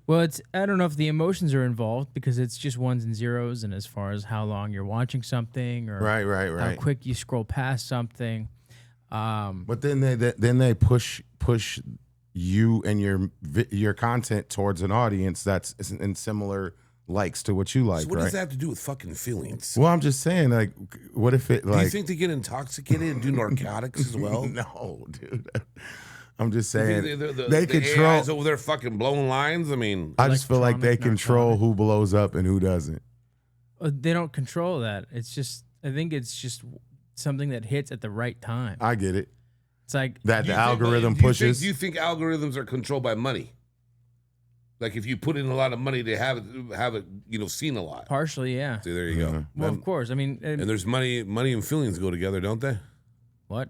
Well, I don't know if the emotions are involved, because it's just ones and zeros, and as far as how long you're watching something, or right, how quick you scroll past something. But then they push you and your content towards an audience that's in similar likes to what you like. So what right? does that have to do with fucking feelings? Well, I'm just saying, like, what if it like? Do you think they get intoxicated and do narcotics as well? No, dude. I'm just saying they control. AI's over there fucking blowing lines. I mean, I just feel like they control who blows up and who doesn't. They don't control that. It's just, I think it's just something that hits at the right time. I get it. It's like that the algorithm pushes. Do you think algorithms are controlled by money? Like if you put in a lot of money, they have it, seen a lot. Partially, yeah. See, there you go. Well, of course. I mean, and there's money and feelings go together, don't they? What?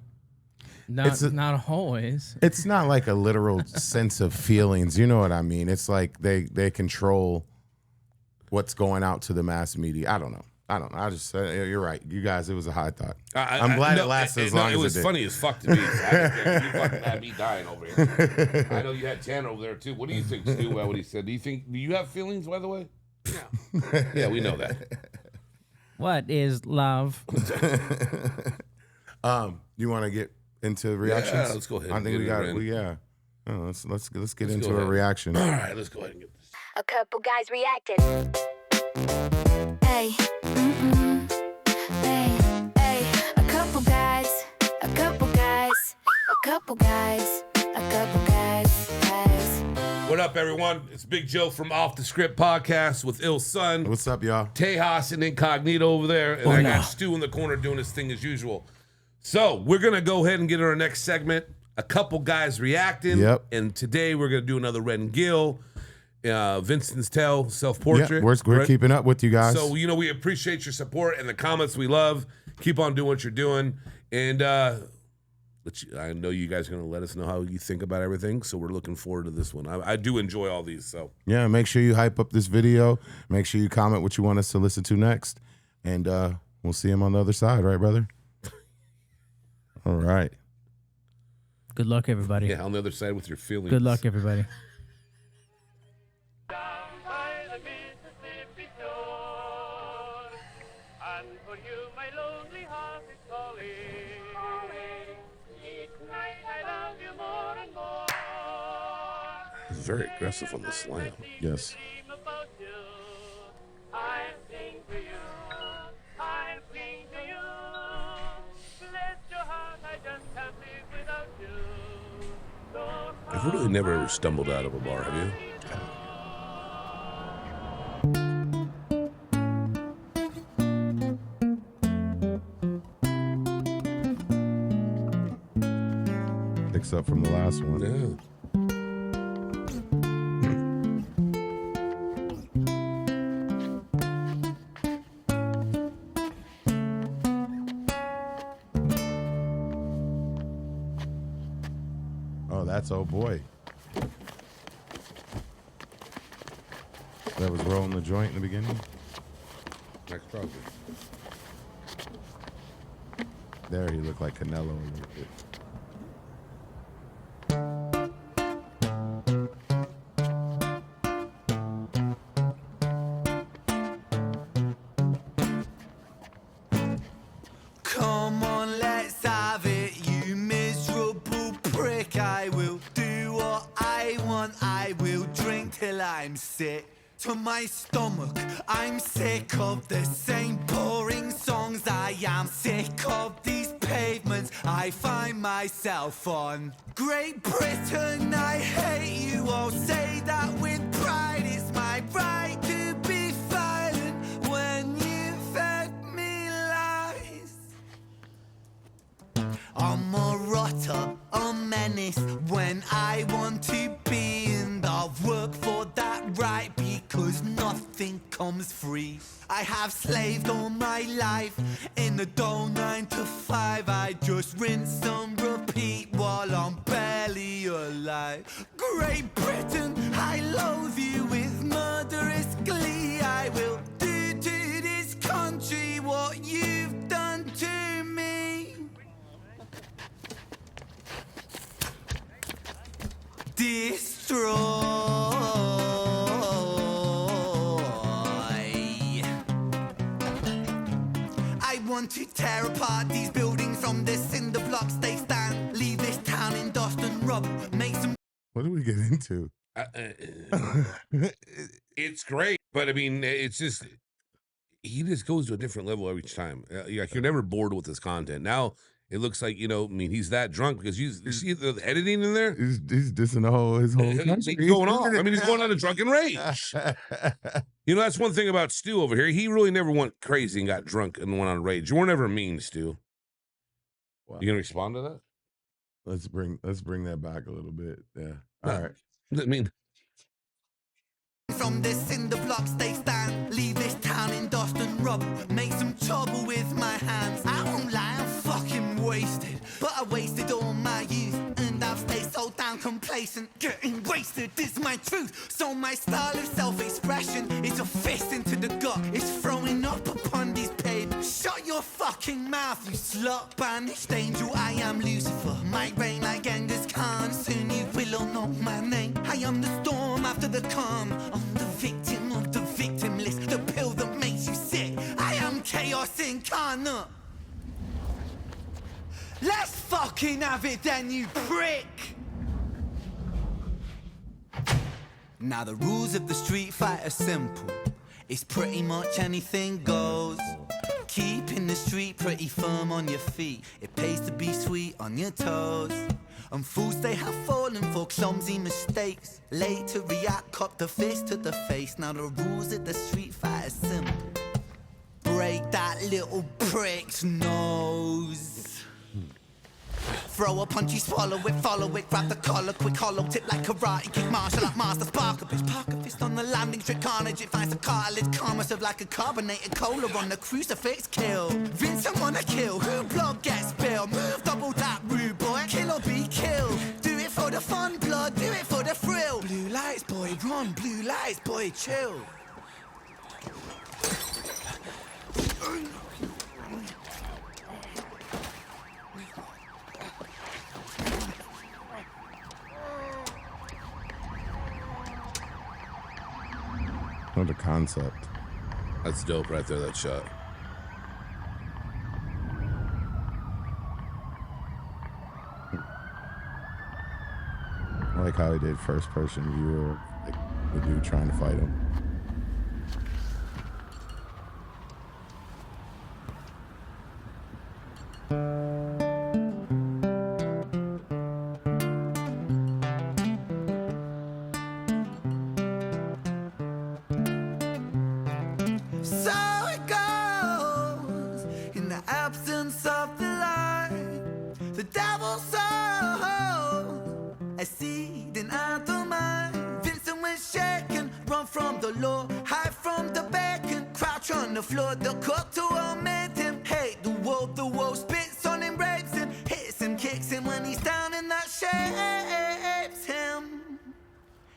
Not always. It's not like a literal sense of feelings. You know what I mean? It's like they control what's going out to the mass media. I don't know. I don't know. I just said you're right. You guys, it was a high thought. I'm glad it lasted as long as it did. It was funny as fuck to me. You fucking had me dying over here. I know you had Tanner over there too. What do you think, Stu? What he said? Do you have feelings, by the way? No. Yeah, we know that. What is love? You want to get into reactions? Yeah, let's go ahead. I think we got it. Yeah. Oh, let's get into a reaction. All right, let's go ahead and get this. A couple guys reacted. Hey, hey, a couple guys, a couple guys, a couple guys, a couple guys. What up, everyone? It's Big Joe from Offthascript Podcast with Il Sun. What's up, y'all? Tejas and Incognito over there, and I got Stu in the corner doing his thing as usual. So we're gonna go ahead and get our next segment. A couple guys reacting. Yep. And today we're gonna do another Red and Gill. Vincent's Tell self-portrait. Yeah, we're keeping up with you guys. So, we appreciate your support and the comments we love. Keep on doing what you're doing. And I know you guys are going to let us know how you think about everything. So we're looking forward to this one. I do enjoy all these. So yeah, make sure you hype up this video. Make sure you comment what you want us to listen to next. And we'll see him on the other side. Right, brother? All right. Good luck, everybody. Yeah, on the other side with your feelings. Good luck, everybody. Very aggressive on the slam. Yes. I've really never ever stumbled out of a bar, have you? Picks up from the last one. Yeah. That's oh boy. That was rolling the joint in the beginning. Next project. There, he looked like Canelo a little bit. Come on, let's have it, you miserable prick. I will do what I want. I will drink till I'm sick to my stomach. I'm sick of the same boring songs. I am sick of these pavements I find myself on. Great Britain, I hate you. I'll say that with pride. It's my right to be violent when you fed me lies. I'm a rotter, a menace when I want to be, and I'll work for that right because nothing comes free. I have slaved all my life in the dull 9 to 5. I just rinse and repeat while I'm barely alive. Great Britain, I loathe you with murderous glee. I will do to this country what you've done to me. Destroy. I want to tear apart these buildings from the cinder blocks they stand. Leave this town in dust and rubble. Make some. What did we get into? It's great, but I mean, it's just he just goes to a different level every time. Like you're never bored with his content. Now it looks like, I mean, he's that drunk because you see the editing in there. He's dissing his whole country. He's going on. I mean, he's going on a drunken rage. That's one thing about Stu over here. He really never went crazy and got drunk and went on rage. You weren't ever mean, Stu. Wow. You gonna respond to that? Let's bring that back a little bit. Yeah. All right. I mean, from the cinder blocks they stand. Leave this town in dust and rubble. Make some trouble with my hands. I won't lie, I'm fucking wasted. But I wasted all my youth, and I've stayed so damn complacent. Getting wasted is my truth. So my style of self-expression is a fist into the gut. It's throwing up upon these fucking mouth, you slut. Banished angel, I am Lucifer. Might reign like Genghis Khan. Soon you will all know my name. I am the storm after the calm. I'm the victim of the victim list. The pill that makes you sick. I am chaos incarnate. Let's fucking have it then, you prick. Now the rules of the street fight are simple. It's pretty much anything goes. Keeping the street pretty firm on your feet. It pays to be sweet on your toes. And fools they have fallen for clumsy mistakes. Late to react, cop the fist to the face. Now the rules of the street fight are simple. Break that little prick's nose. Throw a punch, you swallow it, follow it, grab the collar, quick hollow tip like karate, kick martial art master, spark a bitch, park a fist on the landing, straight carnage, it finds the cartilage, karma serve like a carbonated cola on the crucifix, kill. Vincent wanna kill, who blood gets spilled, move double that rude boy, kill or be killed. Do it for the fun, blood, do it for the thrill. Blue lights, boy, run, blue lights, boy, chill. What a concept. That's dope right there, that shot. I like how he did first person view of like, the dude trying to fight him.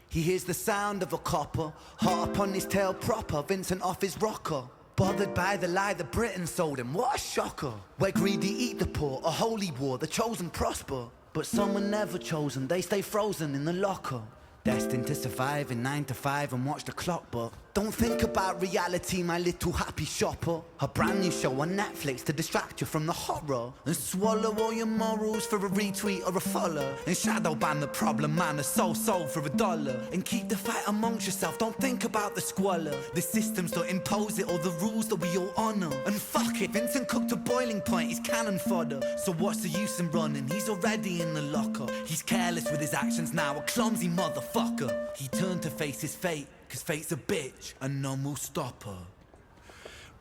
He hears the sound of a copper, hot up on his tail proper, Vincent off his rocker. Bothered by the lie that Britain sold him, what a shocker. Where greedy eat the poor, a holy war, the chosen prosper. But some were never chosen, they stay frozen in the locker. Destined to survive in 9 to 5 and watch the clock, but don't think about reality, my little happy shopper. A brand new show on Netflix to distract you from the horror. And swallow all your morals for a retweet or a follow. And shadow ban the problem man, a sold for $1. And keep the fight amongst yourself, don't think about the squalor. The systems don't impose it or the rules that we all honor. And fuck it, Vincent cooked to boiling point, he's cannon fodder. So what's the use in running, he's already in the locker. He's careless with his actions now, a clumsy motherfucker. He turned to face his fate, cause fate's a bitch and none will stop her.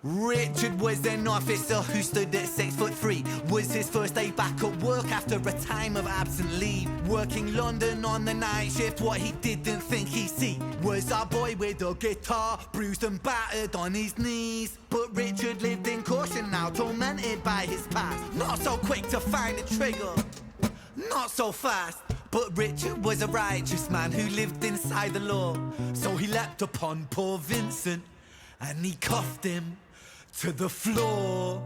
Richard was an officer who stood at 6'3". Was his first day back at work after a time of absent leave. Working London on the night shift, what he didn't think he'd see was our boy with a guitar, bruised and battered on his knees. But Richard lived in caution now, tormented by his past. Not so quick to find a trigger, not so fast. But Richard was a righteous man who lived inside the law. So he leapt upon poor Vincent and he cuffed him to the floor.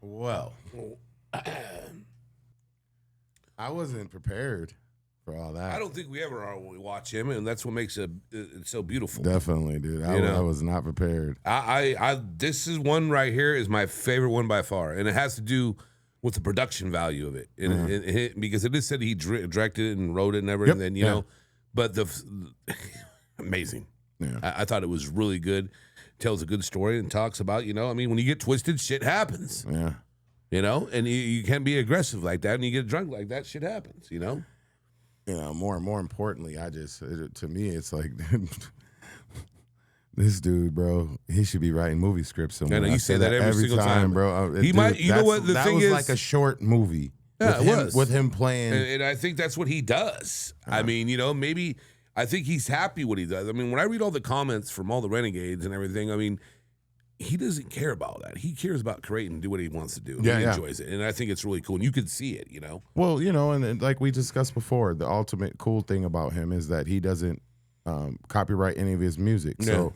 Well, I wasn't prepared for all that. I don't think we ever are when we watch him, and that's what makes it so beautiful. Definitely, dude. I was not prepared. This is one right here is my favorite one by far, and it has to do with the production value of it, and because it is said he directed it and wrote it and everything. Then you know, but amazing. Yeah, I thought it was really good. Tells a good story and talks about, I mean, when you get twisted, shit happens. Yeah. And you can't be aggressive like that, and you get drunk like that, shit happens, more and more importantly, to me, it's like, this dude, bro, he should be writing movie scripts somewhere. I know, you say that every single time, bro. He might, know what the thing is? That was like a short movie. Yeah, with him playing. And I think that's what he does. I mean, maybe I think he's happy what he does. I mean, when I read all the comments from all the renegades and everything, I mean, he doesn't care about that. He cares about creating and do what he wants to do. And he enjoys it. And I think it's really cool. And you can see it, you know? Well, you know, and like we discussed before, the ultimate cool thing about him is that he doesn't copyright any of his music. So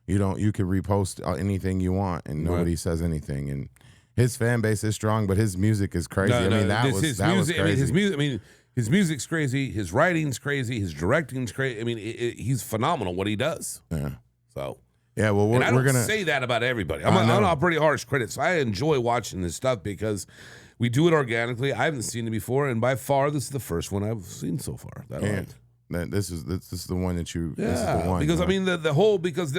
you can repost anything you want and nobody says anything. And his fan base is strong, but his music is crazy. I mean, that was crazy. His music's crazy. His writing's crazy. His directing's crazy. I mean, he's phenomenal what he does. Yeah. So... Yeah, well, we're I don't gonna say that about everybody. I'm a pretty harsh critic, so I enjoy watching this stuff because we do it organically. I haven't seen it before, and by far, this is the first one I've seen so far. This is the one that you. Yeah, this is the one, because huh? I mean the whole because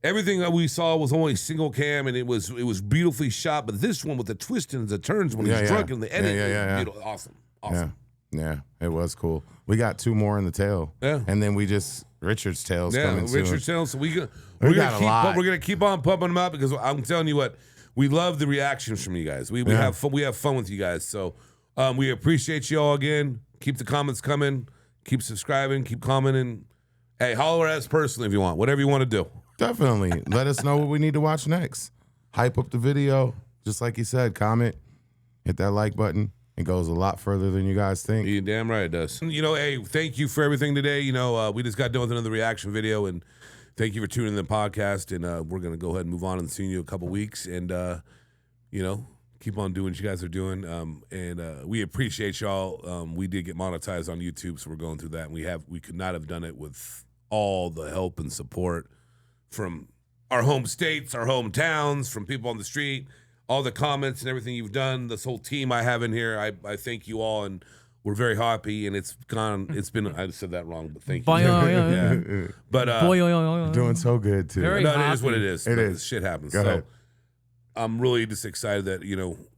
everything that we saw was only single cam and it was beautifully shot, but this one with the twists and the turns when he's drunk and the edit, awesome. Yeah, it was cool. We got 2 more in the tail. Yeah, and then Richard's tail's coming soon. Richard's tail. So we're gonna keep on pumping them out because I'm telling you what, we love the reactions from you guys. We have fun with you guys. So we appreciate you all again. Keep the comments coming. Keep subscribing. Keep commenting. Hey, holler at us personally if you want. Whatever you want to do. Definitely. Let us know what we need to watch next. Hype up the video. Just like you said, comment, hit that like button. It goes a lot further than you guys think. You're damn right it does. You know, hey, thank you for everything today. You know, we just got done with another reaction video, and thank you for tuning in the podcast. And we're going to go ahead and move on and see you in a couple weeks. And, you know, keep on doing what you guys are doing. And we appreciate y'all. We did get monetized on YouTube, so we're going through that. And we could not have done it with all the help and support from our home states, our hometowns, from people on the street. All the comments and everything you've done, this whole team I have in here, I thank you all, and we're very happy. And it's been, I said that wrong, but thank you. Yeah. But doing so good too. It is what it is. It is. Shit happens. Go ahead. I'm really just excited that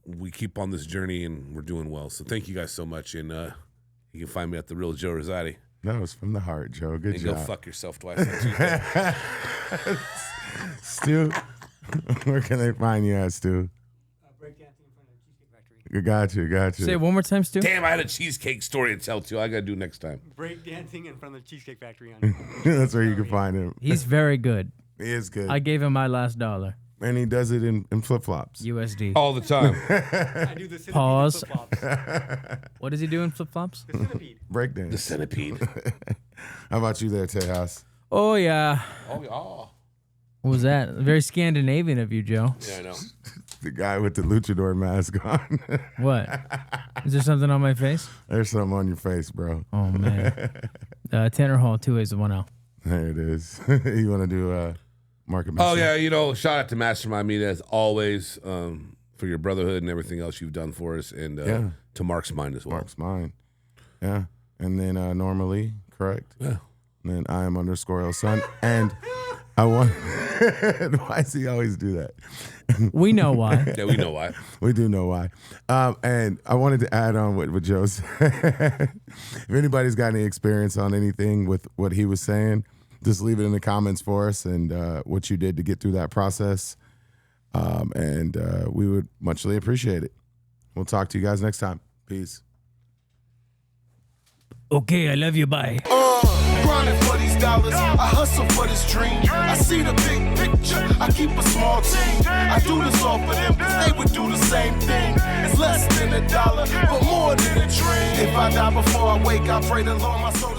we keep on this journey and we're doing well. So thank you guys so much, and you can find me at The Real Joe Rosati. That was from the heart, Joe. Good job. Go fuck yourself twice on Tuesday. Stu, where can they find you at, Stu? Got you. Say it one more time, Stu. Damn, I had a cheesecake story to tell too. I got to do next time. Breakdancing in front of the Cheesecake Factory. That's where you can find him. He's very good. He is good. I gave him my last $1. And he does it in flip-flops. USD. All the time. I do the centipede Pause. flip-flops. What does he do in flip-flops? The centipede. Breakdance. The centipede. How about you there, Tejas? Oh, yeah. Oh, yeah. What was that? Very Scandinavian of you, Joe. Yeah, I know. The guy with the luchador mask on. What? Is there something on my face? There's something on your face, bro. Oh, man. Tanner Hall, 2A's a 1L. There it is. You want to do market message? Oh, yeah. Shout out to Mastermind Media as always for your brotherhood and everything else you've done for us. And to Mark's Mind as well. Mark's Mind. Yeah. And then normally, correct? Yeah. And then I am _son. And I want. Why does he always do that? We know why. Yeah, we know why. We do know why. And I wanted to add on what Joe said. If anybody's got any experience on anything with what he was saying, just leave it in the comments for us and what you did to get through that process. And we would muchly appreciate it. We'll talk to you guys next time. Peace. Okay, I love you. Bye. Grinding for these dollars, I hustle for this dream. I see the big picture, I keep a small team. I do this all for them, cause they would do the same thing. It's less than $1, but more than a dream. If I die before I wake, I pray the Lord my soul.